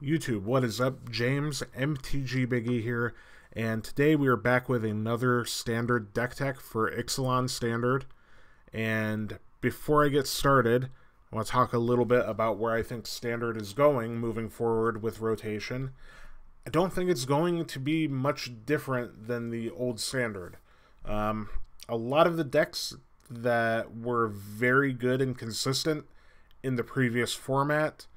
YouTube, what is up? James, MTG Biggie here, and today we are back with another standard deck tech for Ixalan Standard. And before I get started, I want to talk a little bit about where I think Standard is going moving forward with rotation. I don't think it's going to be much different than the old Standard. A lot of the decks that were very good and consistent in the previous format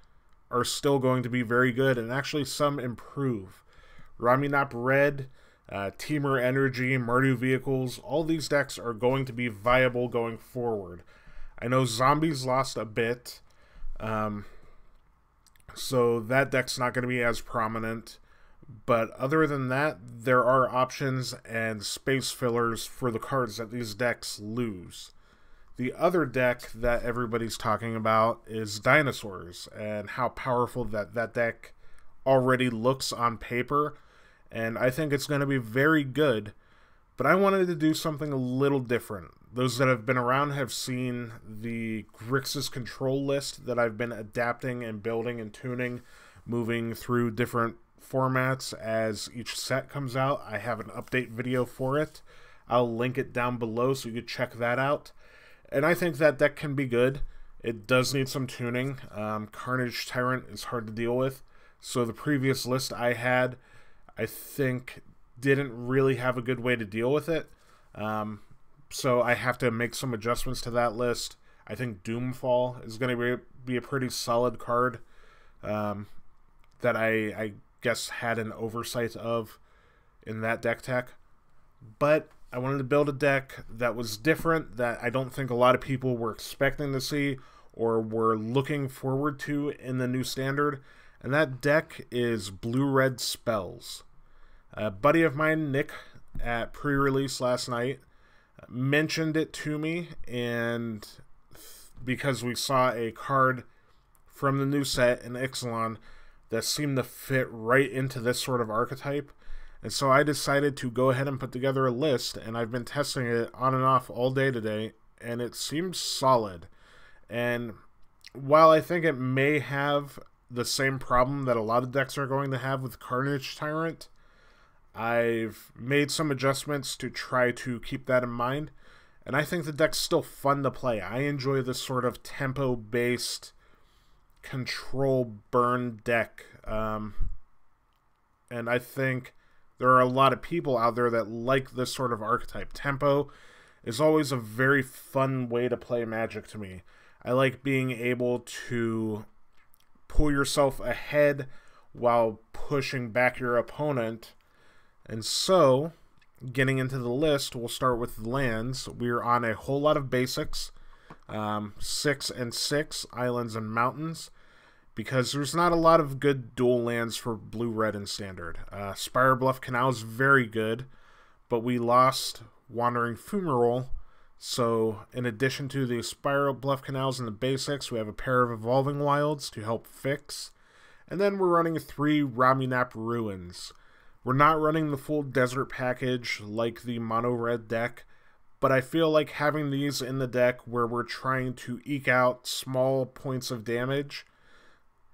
are still going to be very good, and actually some improve. Ramunap Red, Teamer Energy, Mardu Vehicles, all these decks are going to be viable going forward. I know Zombies lost a bit, so that deck's not going to be as prominent, but other than that, there are options and space fillers for the cards that these decks lose. The other deck that everybody's talking about is Dinosaurs, and how powerful that deck already looks on paper, and I think it's going to be very good, but I wanted to do something a little different. Those that have been around have seen the Grixis control list that I've been adapting and building and tuning, moving through different formats as each set comes out. I have an update video for it. I'll link it down below so you can check that out. And I think that deck can be good. It does need some tuning. Carnage Tyrant is hard to deal with. So the previous list I had, I think, didn't really have a good way to deal with it. So I have to make some adjustments to that list. I think Doomfall is going to be a pretty solid card that I guess had an oversight of in that deck tech. But I wanted to build a deck that was different, that I don't think a lot of people were expecting to see or were looking forward to in the new standard, and that deck is Blue-Red Spells. A buddy of mine, Nick, at pre-release last night, mentioned it to me, and because we saw a card from the new set in Ixalan that seemed to fit right into this sort of archetype. And so I decided to go ahead and put together a list, and I've been testing it on and off all day today, and it seems solid. And while I think it may have the same problem that a lot of decks are going to have with Carnage Tyrant, I've made some adjustments to try to keep that in mind, and I think the deck's still fun to play. I enjoy this sort of tempo-based control burn deck, and I think there are a lot of people out there that like this sort of archetype. Tempo is always a very fun way to play Magic to me. I like being able to pull yourself ahead while pushing back your opponent. And so, getting into the list, we'll start with lands. We're on a whole lot of basics, 6 and 6, islands and mountains, because there's not a lot of good dual lands for blue-red in Standard. Spirebluff Canal is very good, but we lost Wandering Fumarole, so in addition to the Spirebluff Canals and the basics, we have a pair of Evolving Wilds to help fix, and then we're running 3 Ramunap Ruins. We're not running the full desert package like the mono-red deck, but I feel like having these in the deck where we're trying to eke out small points of damage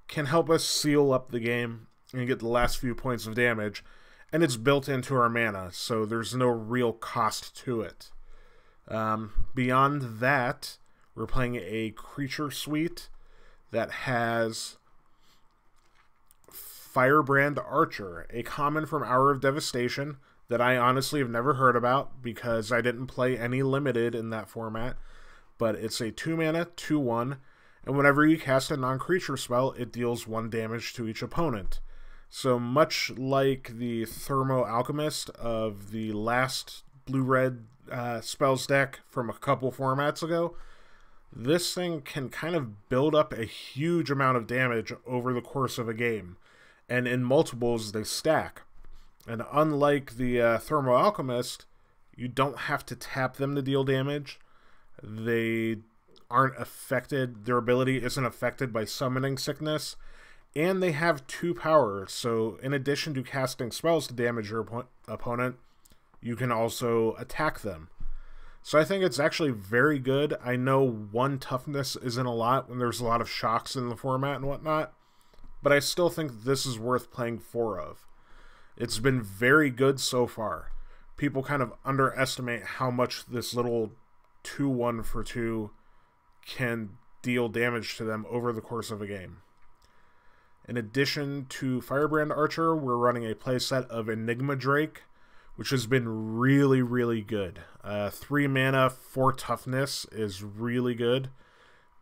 can help us seal up the game and get the last few points of damage, and it's built into our mana, so there's no real cost to it. Beyond that, we're playing a creature suite that has Firebrand Archer, a common from Hour of Devastation that I honestly have never heard about because I didn't play any limited in that format, but it's a 2-mana, 2/1, and whenever you cast a non-creature spell, it deals 1 damage to each opponent. So much like the Thermo Alchemist of the last blue-red spells deck from a couple formats ago, this thing can kind of build up a huge amount of damage over the course of a game. And in multiples, they stack. And unlike the Thermo Alchemist, you don't have to tap them to deal damage. They aren't affected, their ability isn't affected by summoning sickness, and they have 2 power, so in addition to casting spells to damage your opponent, you can also attack them. So I think it's actually very good. I know 1 toughness isn't a lot when there's a lot of shocks in the format and whatnot, but I still think this is worth playing 4 of. It's been very good so far. People kind of underestimate how much this little 2/1 for 2 can deal damage to them over the course of a game. In addition to Firebrand Archer, we're running a playset of Enigma Drake, which has been really, really good. 3 mana, 4 toughness is really good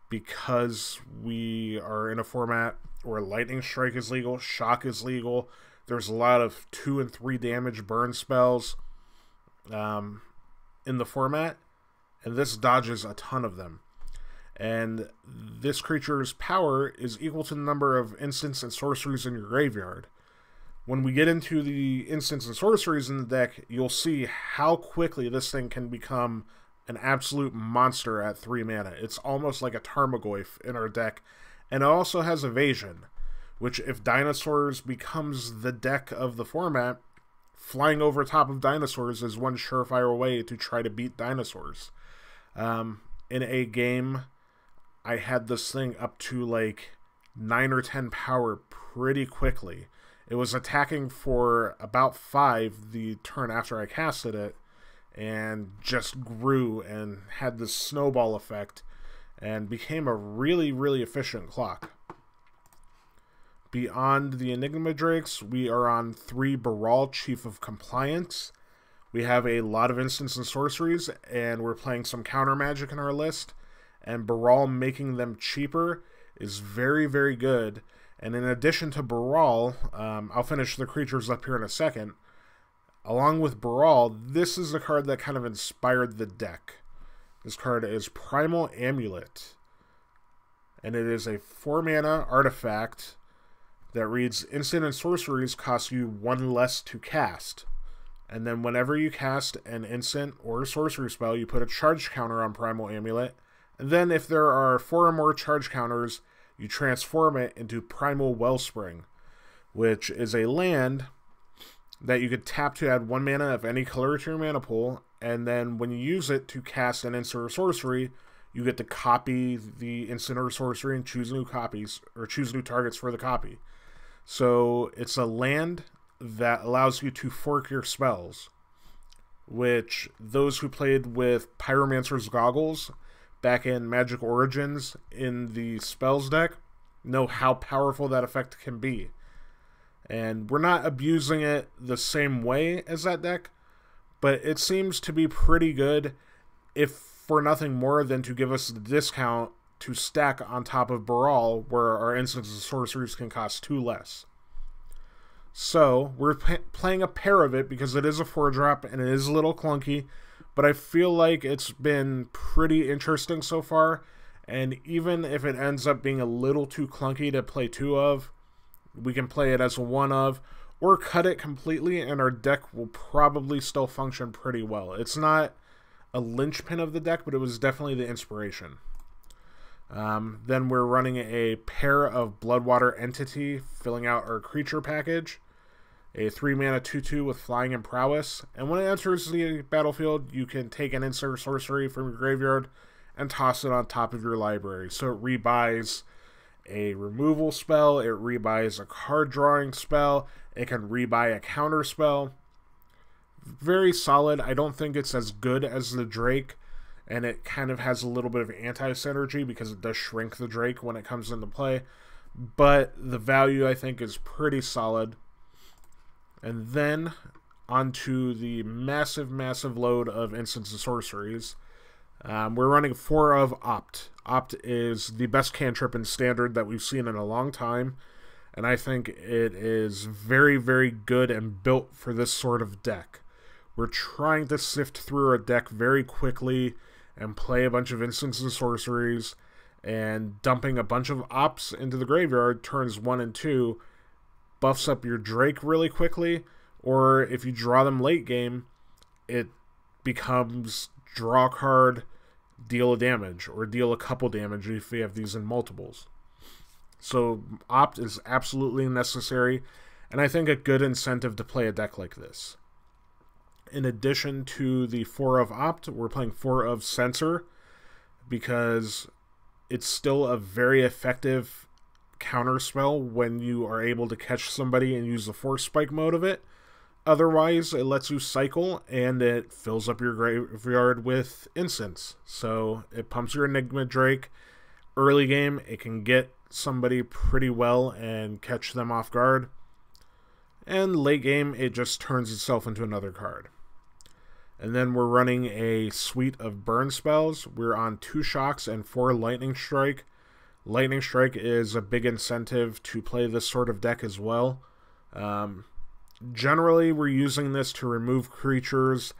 because we are in a format where Lightning Strike is legal, Shock is legal. There's a lot of 2 and 3 damage burn spells in the format, and this dodges a ton of them. And this creature's power is equal to the number of instants and sorceries in your graveyard. When we get into the instants and sorceries in the deck, you'll see how quickly this thing can become an absolute monster at 3 mana. It's almost like a Tarmogoyf in our deck. And it also has evasion, which if Dinosaurs becomes the deck of the format, flying over top of Dinosaurs is one surefire way to try to beat Dinosaurs. In a game, I had this thing up to like 9 or 10 power pretty quickly. It was attacking for about 5 the turn after I casted it, and just grew and had this snowball effect, and became a really, really efficient clock. Beyond the Enigma Drakes, we are on 3 Baral, Chief of Compliance. We have a lot of instants and sorceries, and we're playing some counter magic in our list. And Baral making them cheaper is very, very good. And in addition to Baral, I'll finish the creatures up here in a second. Along with Baral, this is the card that kind of inspired the deck. This card is Primal Amulet. And it is a 4 mana artifact that reads, instant and sorceries cost you 1 less to cast. And then whenever you cast an instant or sorcery spell, you put a charge counter on Primal Amulet. And then if there are 4 or more charge counters, you transform it into Primal Wellspring, which is a land that you could tap to add 1 mana of any color to your mana pool, and then when you use it to cast an instant or sorcery, you get to copy the instant or sorcery and choose new copies, or choose new targets for the copy. So it's a land that allows you to fork your spells, which those who played with Pyromancer's Goggles back in Magic Origins in the spells deck know how powerful that effect can be. And we're not abusing it the same way as that deck, but it seems to be pretty good, if for nothing more than to give us the discount to stack on top of Baral, where our instants and sorceries can cost 2 less. So we're playing a pair of it because it is a 4-drop and it is a little clunky, but I feel like it's been pretty interesting so far, and even if it ends up being a little too clunky to play 2 of, we can play it as a 1 of, or cut it completely and our deck will probably still function pretty well. It's not a linchpin of the deck, but it was definitely the inspiration. Then we're running a pair of Bloodwater Entity, filling out our creature package. A 3 mana 2/2 with flying and prowess. And when it enters the battlefield, you can take an instant sorcery from your graveyard and toss it on top of your library. So it rebuys a removal spell, it rebuys a card drawing spell, it can rebuy a counter spell. Very solid. I don't think it's as good as the Drake, and it kind of has a little bit of anti-synergy because it does shrink the Drake when it comes into play. But the value, I think, is pretty solid. And then onto the massive, massive load of instants and sorceries. We're running 4 of Opt. Opt is the best cantrip in Standard that we've seen in a long time, and I think it is very, very good and built for this sort of deck. We're trying to sift through our deck very quickly and play a bunch of instants and sorceries, and dumping a bunch of Opts into the graveyard turns 1 and 2 buffs up your Drake really quickly, or if you draw them late game, it becomes draw card, deal a damage, or deal a couple damage if you have these in multiples. So Opt is absolutely necessary, and I think a good incentive to play a deck like this. In addition to the 4 of Opt, we're playing 4 of Censor, because it's still a very effective counter spell when you are able to catch somebody and use the Force Spike mode of it. Otherwise, it lets you cycle, and it fills up your graveyard with instants. So it pumps your Enigma Drake. Early game, it can get somebody pretty well and catch them off guard. And late game, it just turns itself into another card. And then we're running a suite of burn spells. We're on 2 Shocks and 4 Lightning Strike. Lightning Strike is a big incentive to play this sort of deck as well. Generally, we're using this to remove creatures,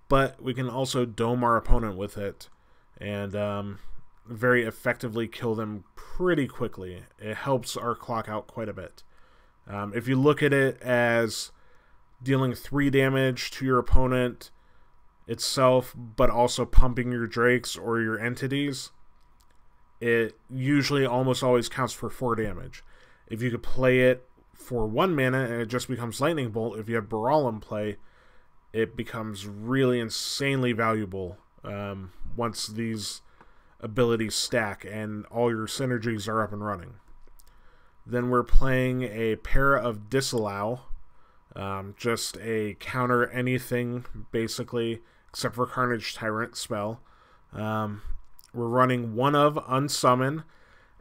but we can also dome our opponent with it and very effectively kill them pretty quickly. It helps our clock out quite a bit. If you look at it as dealing 3 damage to your opponent itself, but also pumping your drakes or your entities, it usually almost always counts for 4 damage. If you could play it for 1 mana and it just becomes Lightning Bolt, if you have Baral in play, it becomes really insanely valuable once these abilities stack and all your synergies are up and running. Then we're playing a pair of Disallow, just a counter anything basically, except for Carnage Tyrant spell. We're running one of Unsummon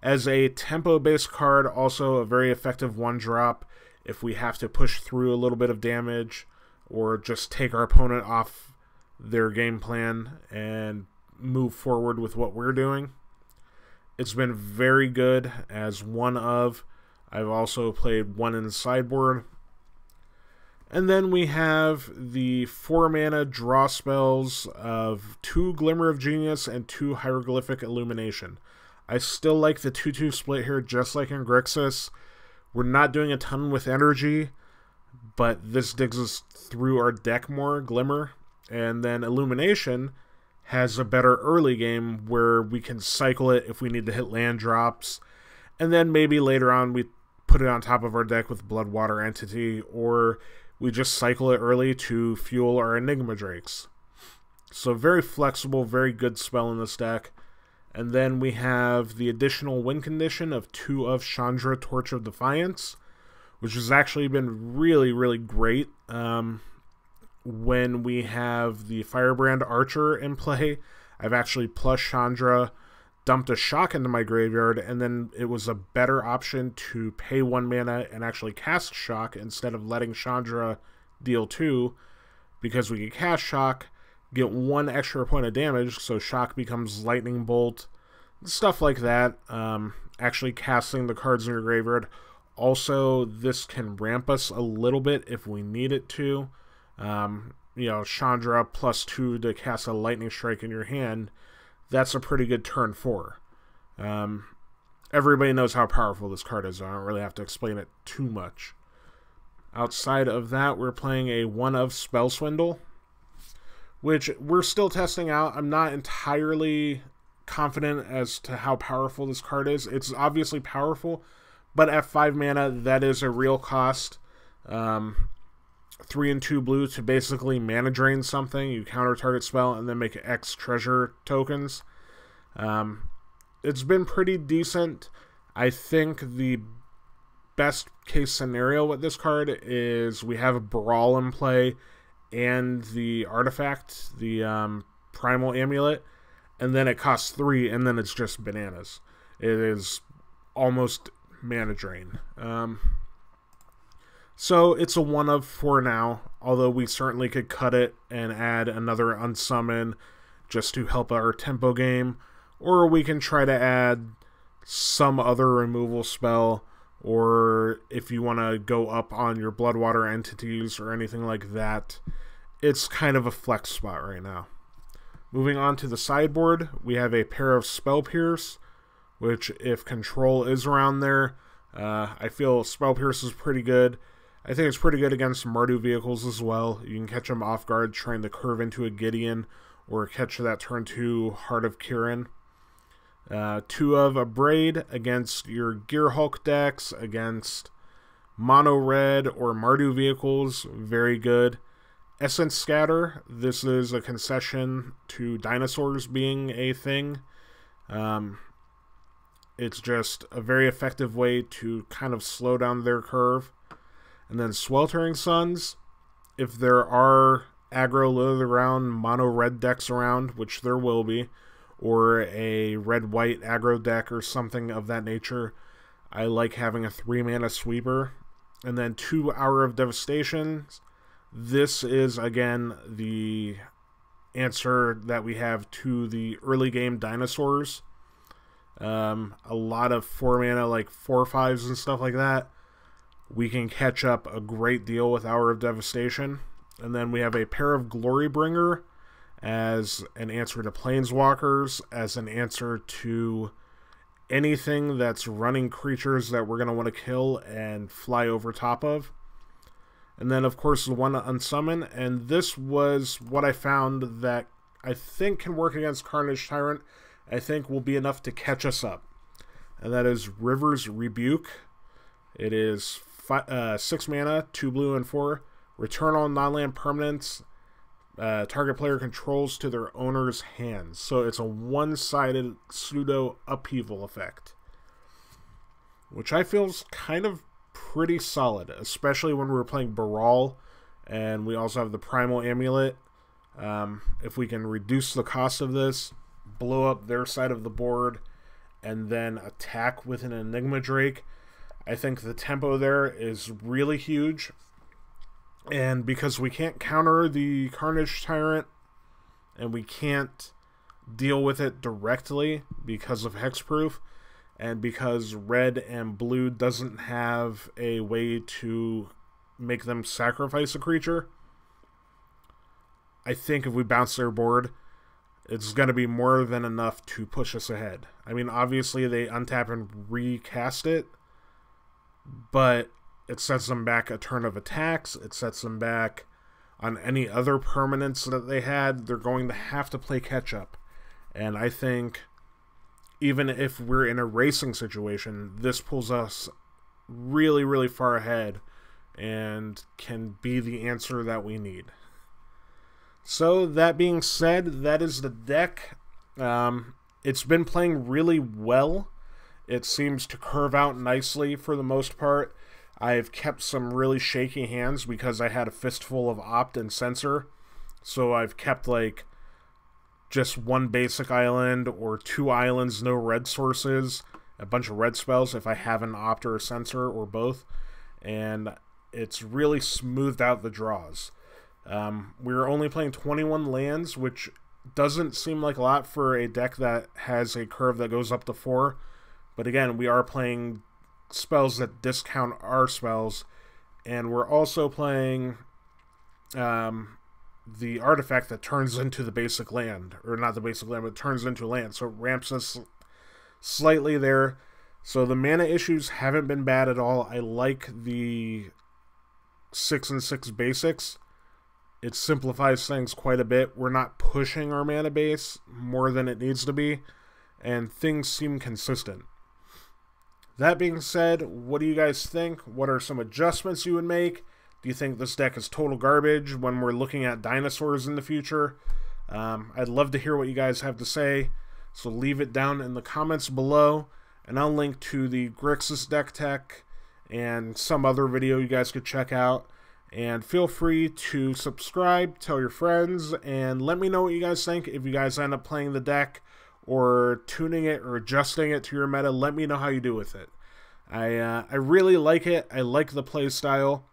as a tempo-based card, also a very effective 1-drop if we have to push through a little bit of damage or just take our opponent off their game plan and move forward with what we're doing. It's been very good as one of. I've also played one in the sideboard. And then we have the 4-mana draw spells of 2 Glimmer of Genius and 2 Hieroglyphic Illumination. I still like the 2-2 split here, just like in Grixis. We're not doing a ton with energy, but this digs us through our deck more, Glimmer. And then Illumination has a better early game where we can cycle it if we need to hit land drops. And then maybe later on we put it on top of our deck with Bloodwater Entity, or we just cycle it early to fuel our Enigma Drakes. So very flexible, very good spell in this deck. And then we have the additional win condition of 2 of Chandra, Torch of Defiance, which has actually been really, really great when we have the Firebrand Archer in play. I've actually plushed Chandra, dumped a Shock into my graveyard, and then it was a better option to pay 1 mana and actually cast Shock instead of letting Chandra deal 2, because we could cast Shock, get 1 extra point of damage, so Shock becomes Lightning Bolt, stuff like that. Actually casting the cards in your graveyard. Also, this can ramp us a little bit if we need it to. You know, Chandra plus 2 to cast a Lightning Strike in your hand, that's a pretty good turn 4. Everybody knows how powerful this card is, so I don't really have to explain it too much. Outside of that, we're playing a 1 of Spell Swindle, which we're still testing out. I'm not entirely confident as to how powerful this card is. It's obviously powerful, but at 5 mana, that is a real cost. 3 and 2 blue to basically mana drain something. You counter target spell and then make X treasure tokens. It's been pretty decent. I think the best case scenario with this card is we have a Baral in play and the artifact, the Primal Amulet, and then it costs 3, and then it's just bananas. It is almost mana drain. So it's a 1 of for now, although we certainly could cut it and add another Unsummon just to help our tempo game, or we can try to add some other removal spell, or if you want to go up on your Bloodwater entities or anything like that. It's kind of a flex spot right now. Moving on to the sideboard, we have a pair of Spell Pierce, which if control is around there, I feel Spell Pierce is pretty good. I think it's pretty good against Mardu vehicles as well. You can catch them off guard trying to curve into a Gideon, or catch that turn 2 Heart of Kirin. 2 of Abrade against your Gear Hulk decks, against Mono Red or Mardu vehicles, very good. Essence Scatter, this is a concession to Dinosaurs being a thing. It's just a very effective way to kind of slow down their curve. And then Sweltering Suns, if there are aggro low to the ground mono red decks around, which there will be, or a red-white aggro deck or something of that nature, I like having a 3-mana sweeper. And then 2 Hour of Devastation. This is, again, the answer that we have to the early game Dinosaurs. A lot of 4-mana, like 4/5s and stuff like that. We can catch up a great deal with Hour of Devastation. And then we have a pair of Glorybringer as an answer to Planeswalkers, as an answer to anything that's running creatures that we're going to want to kill and fly over top of. And then, of course, the one to Unsummon. And this was what I found that I think can work against Carnage Tyrant. I think will be enough to catch us up. And that is River's Rebuke. It is 6 mana, 2 blue and 4. Return all non-land permanents target player controls to their owner's hands. So it's a one-sided pseudo upheaval effect, which I feel is kind of pretty solid, especially when we're playing Baral, and we also have the Primal Amulet. If we can reduce the cost of this, blow up their side of the board, and then attack with an Enigma Drake, I think the tempo there is really huge. And because we can't counter the Carnage Tyrant, and we can't deal with it directly because of hexproof, and because red and blue doesn't have a way to make them sacrifice a creature, I think if we bounce their board, it's going to be more than enough to push us ahead. I mean, obviously they untap and recast it, but it sets them back a turn of attacks. It sets them back on any other permanents that they had. They're going to have to play catch up. And I think even if we're in a racing situation, this pulls us really, really far ahead and can be the answer that we need. So that being said, that is the deck. It's been playing really well. It seems to curve out nicely for the most part. I've kept some really shaky hands because I had a fistful of Opt and Censor. So I've kept like just one basic island or 2 islands, no red sources, a bunch of red spells if I have an Opt or a Censor or both. And it's really smoothed out the draws. We're only playing 21 lands, which doesn't seem like a lot for a deck that has a curve that goes up to 4. But again, we are playing spells that discount our spells, and we're also playing the artifact that turns into the basic land, or not the basic land, but turns into land, so it ramps us slightly there. So the mana issues haven't been bad at all. I like the 6 and 6 basics. It simplifies things quite a bit. We're not pushing our mana base more than it needs to be, and things seem consistent. That being said, what do you guys think? What are some adjustments you would make? Do you think this deck is total garbage when we're looking at Dinosaurs in the future? I'd love to hear what you guys have to say, so leave it down in the comments below, and I'll link to the Grixis deck tech and some other video you guys could check out. And feel free to subscribe, tell your friends, and let me know what you guys think. If you guys end up playing the deck or tuning it or adjusting it to your meta, let me know how you do with it. I really like it. I like the play style,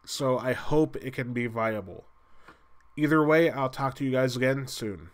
so I hope it can be viable. Either way, I'll talk to you guys again soon.